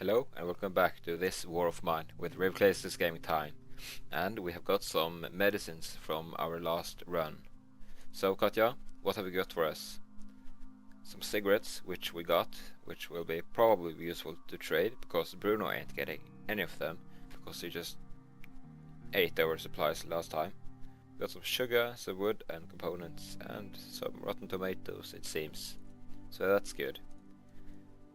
Hello and welcome back to this war of mine with Replaces Gaming Time, and we have got some medicines from our last run. So Katja, what have you got for us? Some cigarettes, which we got, which will be probably useful to trade because Bruno ain't getting any of them because he just ate our supplies last time. We got some sugar, some wood and components, and some rotten tomatoes it seems. So that's good.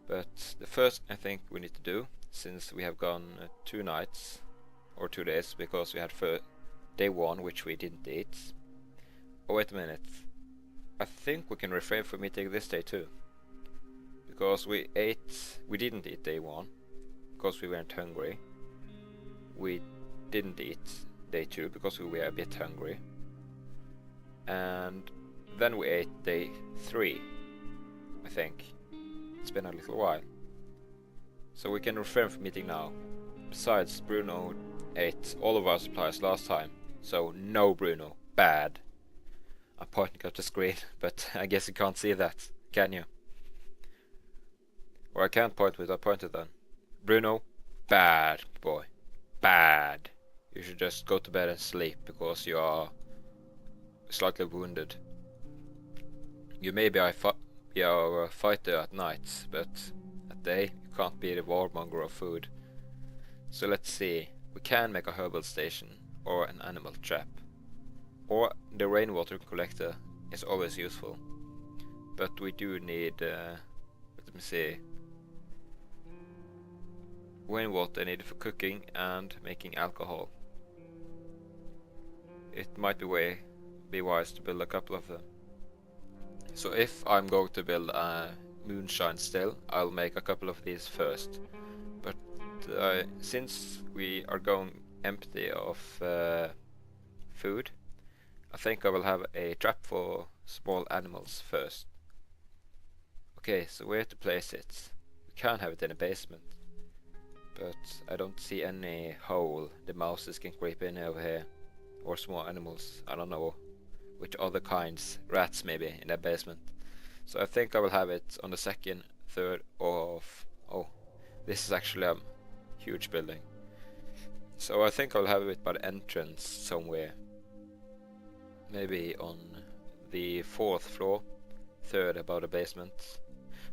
But the first I think we need to do, since we have gone 2 nights or 2 days, because we had day 1 which we didn't eat. Oh wait a minute, I think we can refrain from eating this day too, because we didn't eat day 1 because we weren't hungry. We didn't eat day 2 because we were a bit hungry, and then we ate day 3, I think. It's been a little while, so we can refrain from eating now. Besides, Bruno ate all of our supplies last time, so no Bruno, bad. I'm pointing at the screen, but I guess you can't see that, can you? Or I can't point with a pointer then. Bruno, bad boy, bad. You should just go to bed and sleep because you are slightly wounded. You may be a fighter at night, but at day you can't be the warmonger of food. So let's see, we can make a herbal station or an animal trap, or the rainwater collector is always useful, but we do need, let me see, rainwater needed for cooking and making alcohol. It might be wise to build a couple of them. So if I'm going to build a moonshine still, I'll make a couple of these first. But since we are going empty of food, I think I will have a trap for small animals first. Okay, so where to place it? We can have it in a basement, but I don't see any hole the mouses can creep in over here, or small animals. I don't know which other kinds, rats maybe, in that basement. So I think I will have it on the second, third of... oh, this is actually a huge building. So I think I'll have it by the entrance somewhere. Maybe on the 4th floor, 3rd above the basement.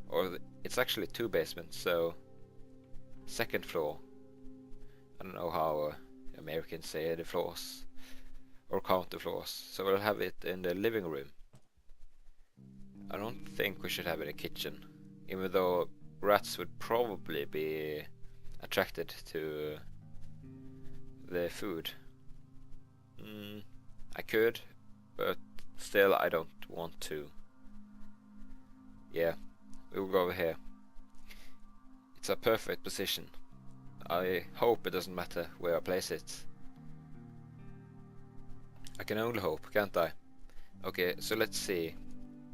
Or it's actually 2 basements, so 2nd floor. I don't know how Americans say the floors, or count the floors. So we'll have it in the living room. I don't think we should have it in the kitchen, even though rats would probably be attracted to the food. I could, but still I don't want to. Yeah, we will go over here. It's a perfect position. I hope it doesn't matter where I place it. I can only hope, can't I? Okay, so let's see.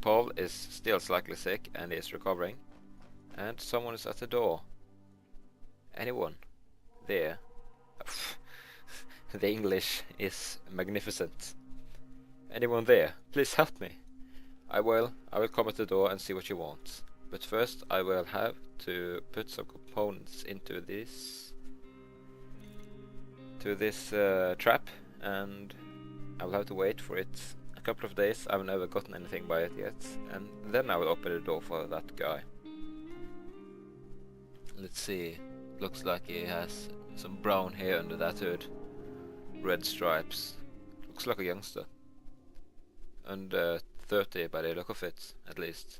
Paul is still slightly sick and is recovering. And someone is at the door. Anyone? There. The English is magnificent. Anyone there? Please help me. I will come at the door and see what you want. But first I will have to put some components into this trap, and I will have to wait for it a couple of days. I've never gotten anything by it yet, and then I will open the door for that guy. Let's see, looks like he has some brown hair under that hood, red stripes, looks like a youngster, and 30 by the look of it, at least.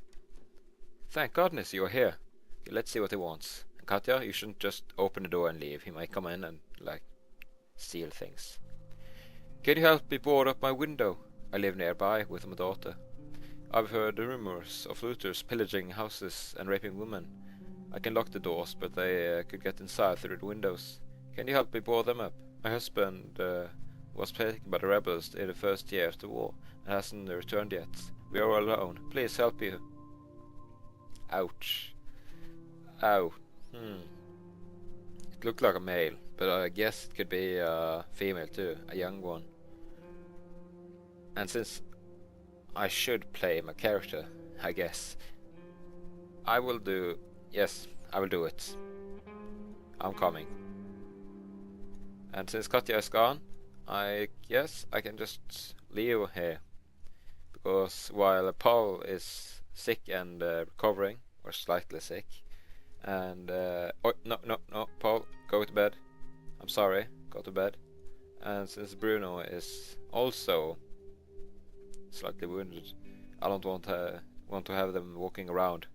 Thank goodness you're here. Okay, let's see what he wants. And Katja, you shouldn't just open the door and leave. He might come in and, like, steal things. Can you help me board up my window? I live nearby with my daughter. I've heard rumors of looters pillaging houses and raping women. I can lock the doors, but they could get inside through the windows. Can you help me board them up? My husband was taken by the rebels in the first year of the war and hasn't returned yet. We are all alone. Please help you. Ouch. Ow. It looked like a male, but I guess it could be a female too, a young one. And since I should play my character, I guess, I will do... yes, I will do it. I'm coming. And since Katja is gone, I guess I can just leave here. Because while Paul is sick and recovering, or slightly sick, and oh, no, Paul, go to bed. I'm sorry, go to bed. And since Bruno is also slightly wounded, I don't want to have them walking around.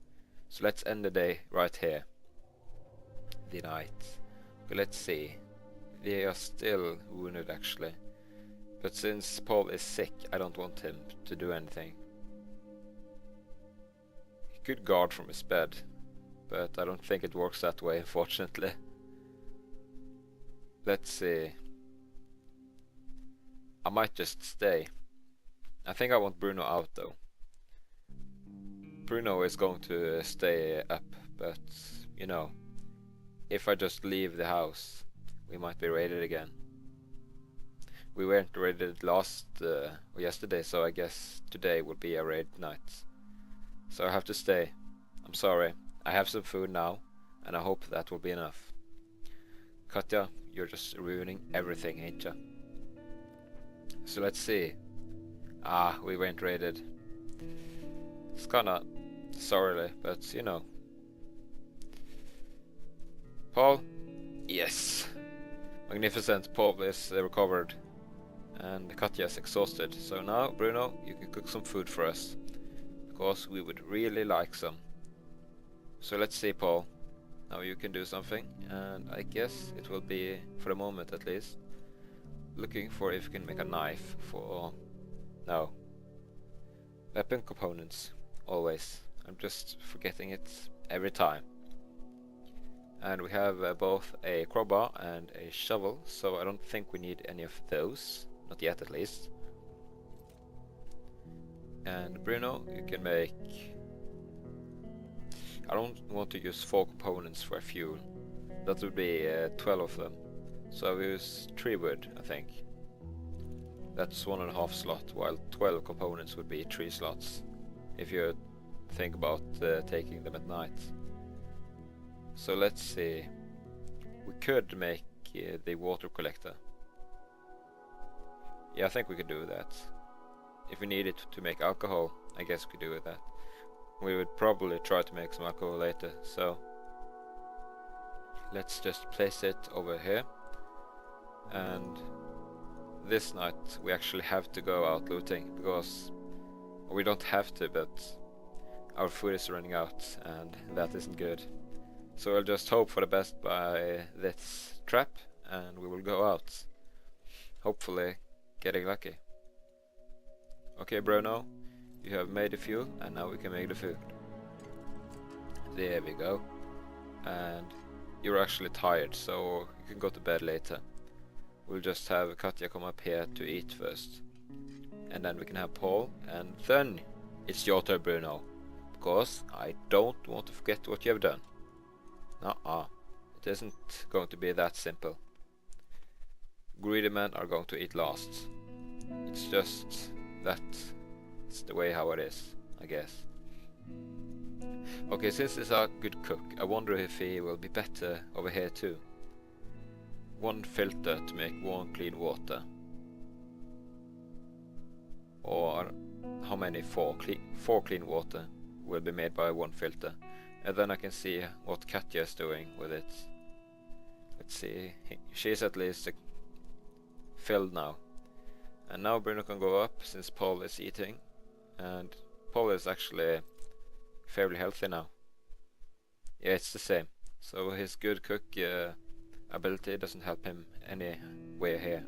So let's end the day right here. The night. Okay, let's see. They are still wounded actually. But since Paul is sick, I don't want him to do anything. He could guard from his bed, but I don't think it works that way, unfortunately. Let's see. I might just stay. I think I want Bruno out though. Bruno is going to stay up, but you know, if I just leave the house, we might be raided again. We weren't raided yesterday, so I guess today will be a raid night. So I have to stay. I'm sorry. I have some food now, and I hope that will be enough. Katja, you're just ruining everything, ain't ya? So let's see. We weren't raided. It's kinda sorry, but you know. Paul? Yes. Magnificent. Paul is recovered. And Katja is exhausted. So now, Bruno, you can cook some food for us. Because we would really like some. So let's see, Paul. Now you can do something. And I guess it will be, for the moment at least, looking for if you can make a knife for... No. Weapon components. Always. I'm just forgetting it every time. And we have both a crowbar and a shovel, so I don't think we need any of those. Not yet, at least. And Bruno, you can make... I don't want to use 4 components for fuel. That would be 12 of them. So I'll use 3 wood, I think. That's 1.5 slot, while 12 components would be 3 slots. If you think about taking them at night. So let's see. We could make the water collector. Yeah, I think we could do that. If we need it to make alcohol, I guess we could do that. We would probably try to make some alcohol later, so let's just place it over here. And this night we actually have to go out looting, because we don't have to, but our food is running out and that isn't good. So we'll just hope for the best by this trap and we will go out. Hopefully getting lucky. Okay, Bruno, you have made the fuel and now we can make the food. There we go. And you're actually tired, so you can go to bed later. We'll just have Katja come up here to eat first. And then we can have Paul, and then it's your turn, Bruno. Because I don't want to forget what you have done. It isn't going to be that simple. Greedy men are going to eat last. It's just that it's the way how it is, I guess. Okay, since he's a good cook, I wonder if he will be better over here too. 1 filter to make 1 clean water. Or how many? 4 clean water will be made by 1 filter. And then I can see what Katja is doing with it. Let's see, she's at least filled now. And now Bruno can go up since Paul is eating. And Paul is actually fairly healthy now. Yeah, it's the same. So his good cook ability doesn't help him anywhere here.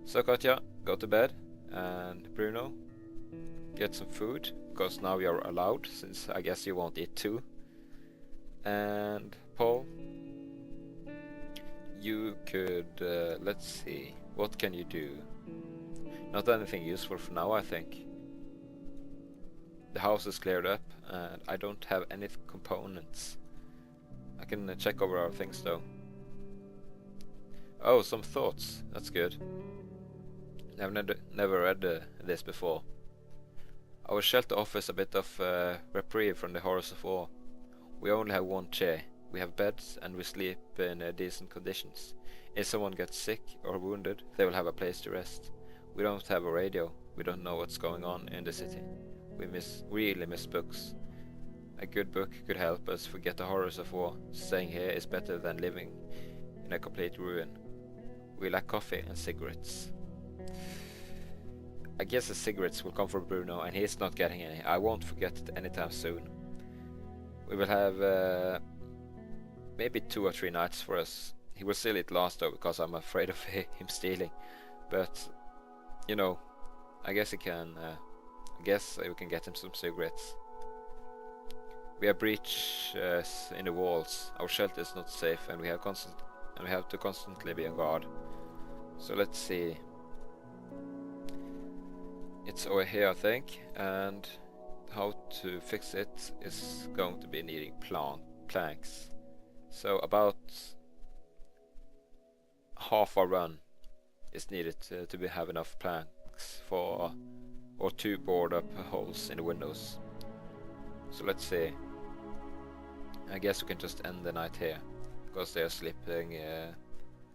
So Katja, go to bed. And Bruno, get some food. Because now you're allowed, since I guess you won't eat too. And Paul, you could, let's see, what can you do? Not anything useful for now, I think. The house is cleared up, and I don't have any components. I can check over our things though. Oh, some thoughts, that's good. I've never read this before. Our shelter offers a bit of reprieve from the horrors of war. We only have 1 chair, We have beds and we sleep in decent conditions. If someone gets sick or wounded, they will have a place to rest. We don't have a radio. We don't know what's going on in the city. We really miss books. A good book could help us forget the horrors of war. Staying here is better than living in a complete ruin. We lack coffee and cigarettes. I guess the cigarettes will come from Bruno, and he's not getting any. I won't forget it anytime soon. We will have maybe 2 or 3 nights for us. He will still eat last though, because I'm afraid of him stealing. But, you know, I guess we can get him some cigarettes. We have breaches in the walls. Our shelter is not safe, and we have to constantly be on guard. So let's see. It's over here, I think, and how to fix it is going to be needing planks. So about half a run is needed to have enough planks for, or 2 board up holes in the windows. So let's see. I guess we can just end the night here, because they are sleeping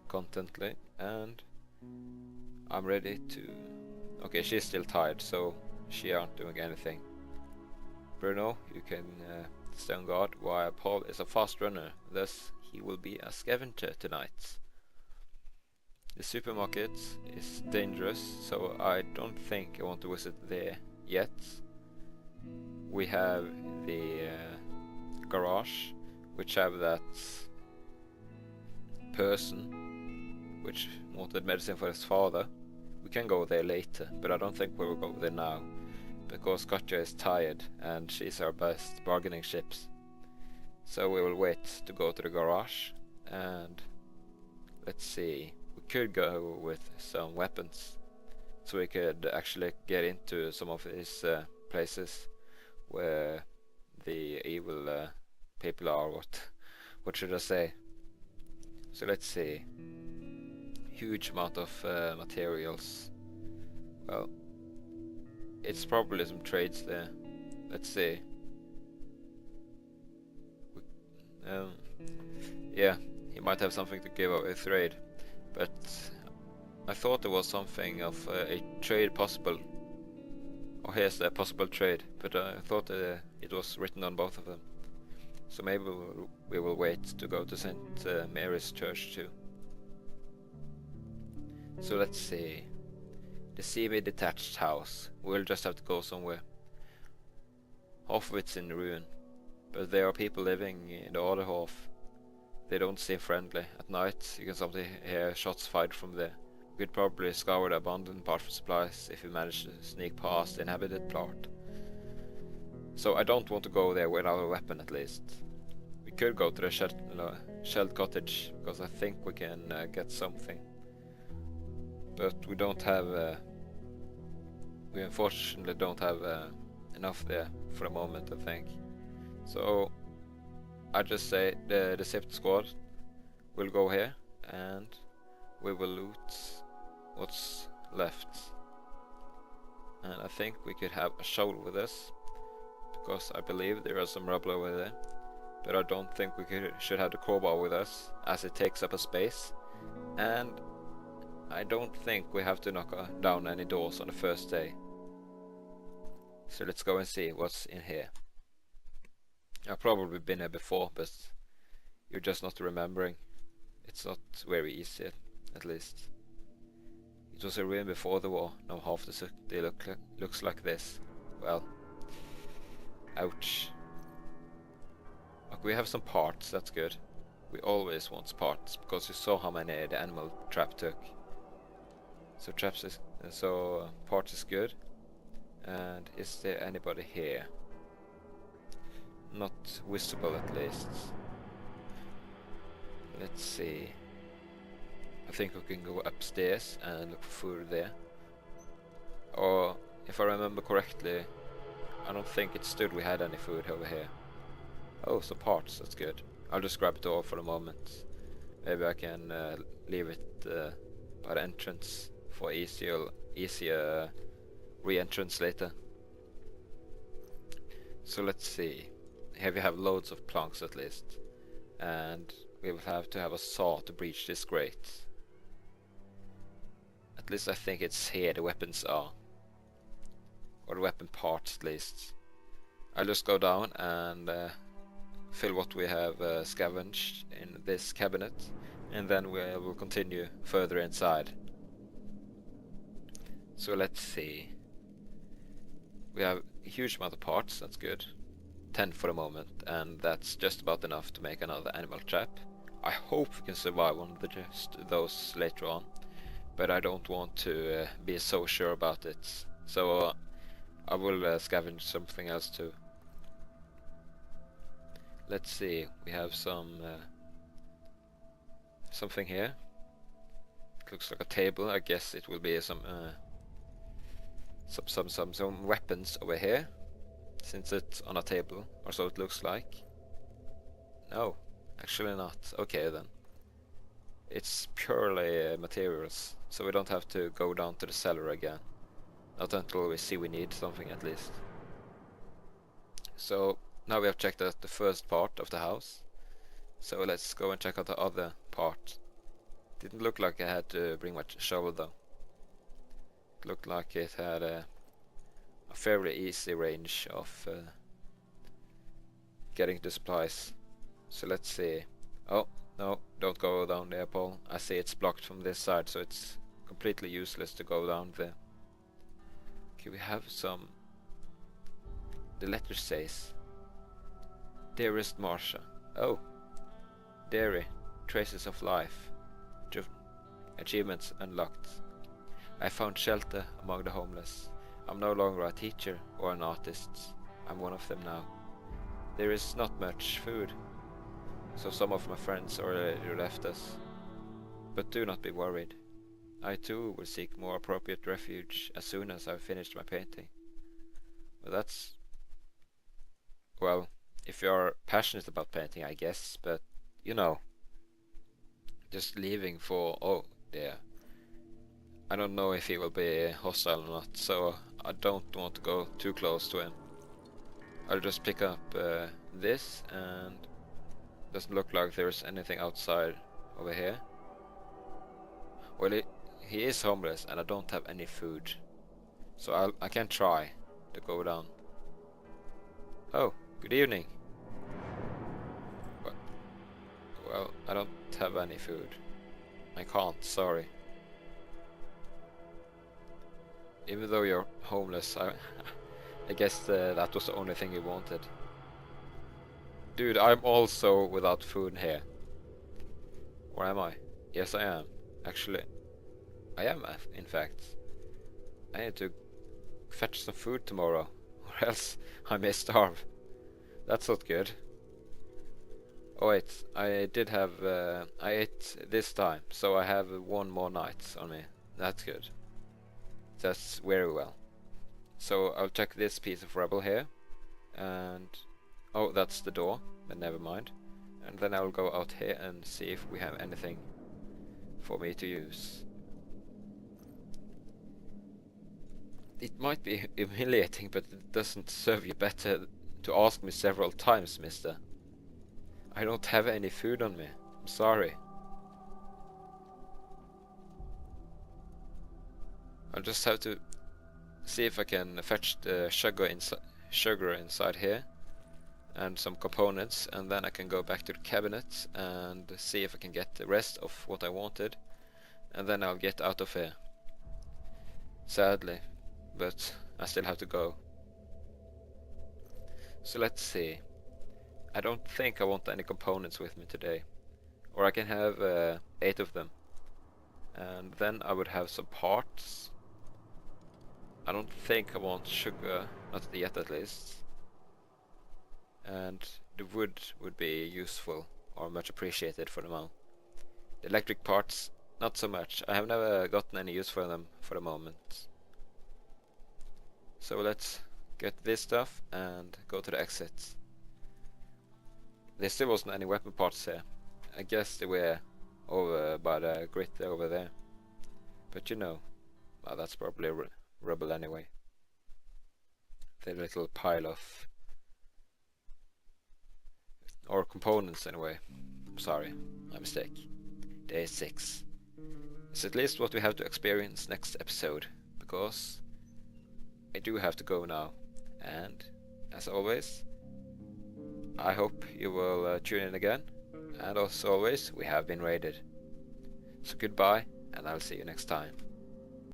contently, and I'm ready to... Okay, she's still tired, so she aren't doing anything. Bruno, you can stay on guard, while Paul is a fast runner, thus he will be a scavenger tonight. The supermarket is dangerous, so I don't think I want to visit there yet. We have the garage, which have that person which wanted medicine for his father. We can go there later, but I don't think we will go there now, because Katja is tired and she's our best bargaining chips. So we will wait to go to the garage, and let's see, we could go with some weapons, so we could actually get into some of these places where the evil people are. What should I say? So let's see. Huge amount of materials. Well, it's probably some trades there. Let's see. Yeah, he might have something to give away trade, but I thought there was something of a trade possible. Oh, here's the possible trade, but I thought it was written on both of them. So maybe we will wait to go to St. Mary's Church too. So let's see. The semi-detached house. We'll just have to go somewhere. Half of it's in ruin, but there are people living in the other half. They don't seem friendly. At night you can sometimes hear shots fired from there. We could probably scour the abandoned part for supplies if we manage to sneak past the inhabited part. So I don't want to go there without a weapon at least. We could go to the shelled cottage, because I think we can get something. But we don't have... we unfortunately don't have enough there for the moment, I think. So I just say the SIP squad will go here, and we will loot what's left. And I think we could have a shovel with us, because I believe there are some rubble over there. But I don't think we should have the crowbar with us, as it takes up a space. And I don't think we have to knock down any doors on the first day. So let's go and see what's in here. I've probably been here before, but you're just not remembering. It's not very easy, at least. It was a ruin before the war. Now half the city looks like this. Well, ouch. Okay, we have some parts, that's good. We always want parts, because you saw how many the animal trap took. So parts is good. And is there anybody here? Not visible at least. Let's see. I think we can go upstairs and look for food there. Or if I remember correctly, I don't think it stood we had any food over here. Oh, some parts, that's good. I'll just grab it all for the moment. Maybe I can leave it by the entrance for easier re-entrance later. So let's see. Here we have loads of planks at least. and we will have to have a saw to breach this grate. At least I think it's here the weapons are, or the weapon parts at least. I'll just go down and fill what we have scavenged in this cabinet, and then we will continue further inside. So let's see. We have a huge amount of parts, that's good. 10 for the moment, and that's just about enough to make another animal trap. I hope we can survive on just those later on, but I don't want to be so sure about it. So I will scavenge something else too. Let's see, we have some something here. It looks like a table. I guess it will be some weapons over here, since it's on a table, or so it looks like. No, actually not. Okay then. It's purely materials, so we don't have to go down to the cellar again. Not until we see we need something at least. So now we have checked out the first part of the house. So let's go and check out the other part. Didn't look like I had to bring my shovel though. It looked like it had a fairly easy range of getting the supplies. So let's see. Oh, no, don't go down there, Paul. I see it's blocked from this side, so it's completely useless to go down there. Okay, we have some... The letter says... Dearest Marsha. Oh. Dairy. Traces of life. Achievements unlocked. I found shelter among the homeless. I'm no longer a teacher or an artist. I'm one of them now. There is not much food, so some of my friends already left us. But do not be worried. I too will seek more appropriate refuge as soon as I've finished my painting. Well, that's... Well, if you're passionate about painting, I guess, but, you know, just leaving for... Oh, dear. I don't know if he will be hostile or not, so I don't want to go too close to him. I'll just pick up this, and doesn't look like there's anything outside over here. Well, he is homeless, and I don't have any food, so I can try to go down. Oh, good evening. Well, I don't have any food. I can't, sorry. Even though you're homeless, I guess that was the only thing you wanted. Dude, I'm also without food here. Or am I? Yes, I am. Actually, I am, in fact. I need to fetch some food tomorrow, or else I may starve. That's not good. Oh wait, I did have... I ate this time, so I have one more night on me. That's good. That's very well. So I'll check this piece of rubble here, and... Oh, that's the door, but never mind. And then I'll go out here and see if we have anything for me to use. It might be humiliating, but it doesn't serve you better to ask me several times, mister. I don't have any food on me. I'm sorry. I'll just have to see if I can fetch the sugar inside here and some components, and then I can go back to the cabinet and see if I can get the rest of what I wanted, and then I'll get out of here. Sadly, but I still have to go. So let's see. I don't think I want any components with me today, or I can have 8 of them, and then I would have some parts. I don't think I want sugar, not yet at least. And the wood would be useful or much appreciated for the moment. The electric parts, not so much. I have never gotten any use for them for the moment. So let's get this stuff and go to the exit. There still wasn't any weapon parts here. I guess they were over by the grit over there. But you know, well, that's probably rubble anyway. The little pile of... or components anyway. I'm sorry, my mistake. Day 6. It's at least what we have to experience next episode, because I do have to go now. And, as always, I hope you will tune in again. And as always, we have been raided. So goodbye, and I'll see you next time.